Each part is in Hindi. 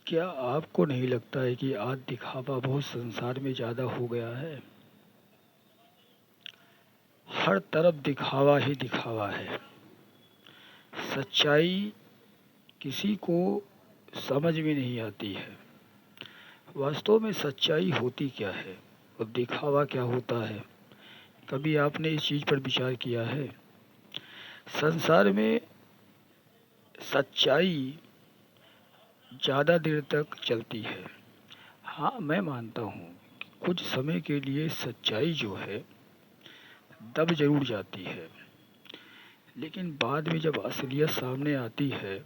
क्या आपको नहीं लगता है कि आज दिखावा बहुत संसार में ज़्यादा हो गया है? हर तरफ दिखावा ही दिखावा है। सच्चाई किसी को समझ में नहीं आती है। वास्तव में सच्चाई होती क्या है और दिखावा क्या होता है? कभी आपने इस चीज़ पर विचार किया है? संसार में सच्चाई ज़्यादा देर तक चलती है। हाँ, मैं मानता हूँ कि कुछ समय के लिए सच्चाई जो है दब ज़रूर जाती है, लेकिन बाद में जब असलियत सामने आती है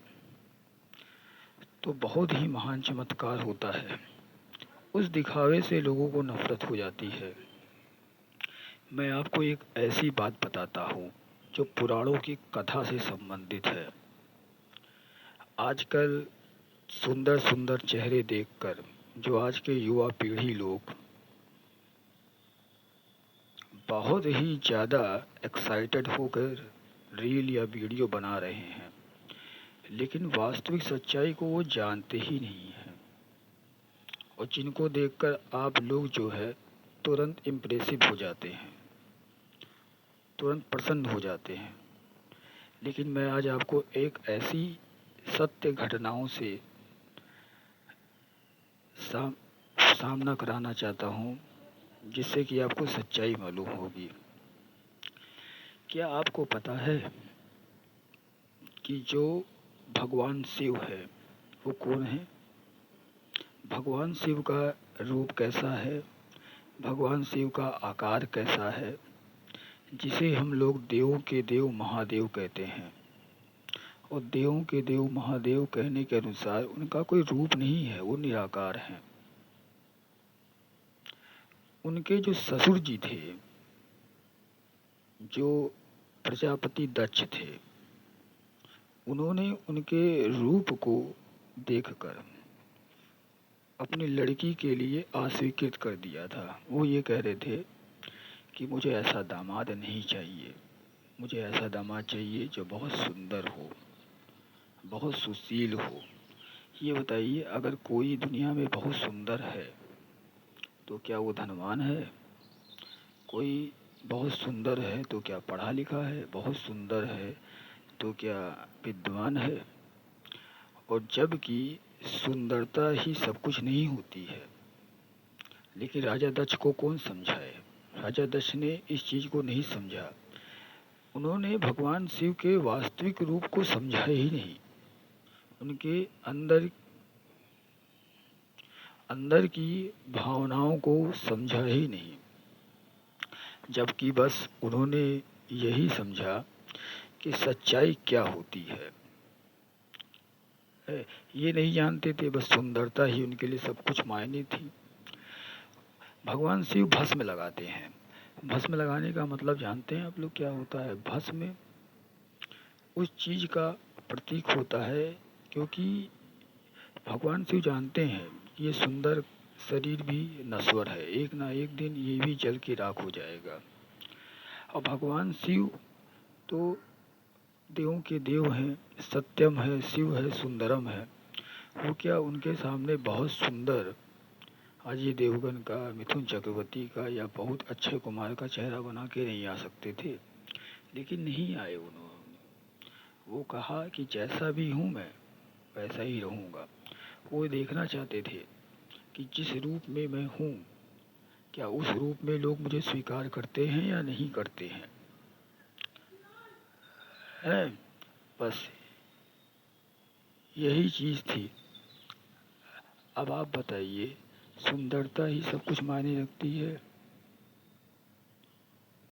तो बहुत ही महान चमत्कार होता है। उस दिखावे से लोगों को नफ़रत हो जाती है। मैं आपको एक ऐसी बात बताता हूँ जो पुराणों की कथा से संबंधित है। आजकल सुंदर सुंदर चेहरे देखकर जो आज के युवा पीढ़ी लोग बहुत ही ज़्यादा एक्साइटेड होकर रील या वीडियो बना रहे हैं, लेकिन वास्तविक सच्चाई को वो जानते ही नहीं हैं। और जिनको देखकर आप लोग जो है तुरंत इम्प्रेसिव हो जाते हैं, तुरंत प्रसन्न हो जाते हैं। लेकिन मैं आज आपको एक ऐसी सत्य घटनाओं से साम, सामना कराना चाहता हूँ जिससे कि आपको सच्चाई मालूम होगी। क्या आपको पता है कि जो भगवान शिव है वो कौन है? भगवान शिव का रूप कैसा है? भगवान शिव का आकार कैसा है? जिसे हम लोग देवों के देव महादेव कहते हैं। और देवों के देव महादेव कहने के अनुसार उनका कोई रूप नहीं है, वो निराकार हैं। उनके जो ससुर जी थे, जो प्रजापति दक्ष थे, उन्होंने उनके रूप को देखकर अपनी लड़की के लिए अस्वीकृत कर दिया था। वो ये कह रहे थे कि मुझे ऐसा दामाद नहीं चाहिए, मुझे ऐसा दामाद चाहिए जो बहुत सुंदर हो, बहुत सुशील हो। ये बताइए, अगर कोई दुनिया में बहुत सुंदर है तो क्या वो धनवान है? कोई बहुत सुंदर है तो क्या पढ़ा लिखा है? बहुत सुंदर है तो क्या विद्वान है? और जबकि सुंदरता ही सब कुछ नहीं होती है। लेकिन राजा दक्ष को कौन समझाए? राजा दक्ष ने इस चीज़ को नहीं समझा। उन्होंने भगवान शिव के वास्तविक रूप को समझा ही नहीं। उनके अंदर अंदर की भावनाओं को समझा ही नहीं। जबकि बस उन्होंने यही समझा कि सच्चाई क्या होती है। ये नहीं जानते थे, बस सुंदरता ही उनके लिए सब कुछ मायने थी। भगवान शिव भस्म लगाते हैं। भस्म लगाने का मतलब जानते हैं आप लोग क्या होता है? भस्म उस चीज़ का प्रतीक होता है, क्योंकि भगवान शिव जानते हैं कि ये सुंदर शरीर भी नश्वर है, एक ना एक दिन ये भी जल के राख हो जाएगा। और भगवान शिव तो देवों के देव हैं, सत्यम है, शिव है, सुंदरम है। वो क्या उनके सामने बहुत सुंदर अजय देवगन का, मिथुन चक्रवर्ती का या बहुत अक्षय कुमार का चेहरा बना के नहीं आ सकते थे? लेकिन नहीं आए उन्होंने। वो कहा कि जैसा भी हूँ मैं वैसा ही रहूँगा। वो देखना चाहते थे कि जिस रूप में मैं हूँ, क्या उस रूप में लोग मुझे स्वीकार करते हैं या नहीं करते हैं। है, बस यही चीज़ थी। अब आप बताइए, सुंदरता ही सब कुछ मायने रखती है?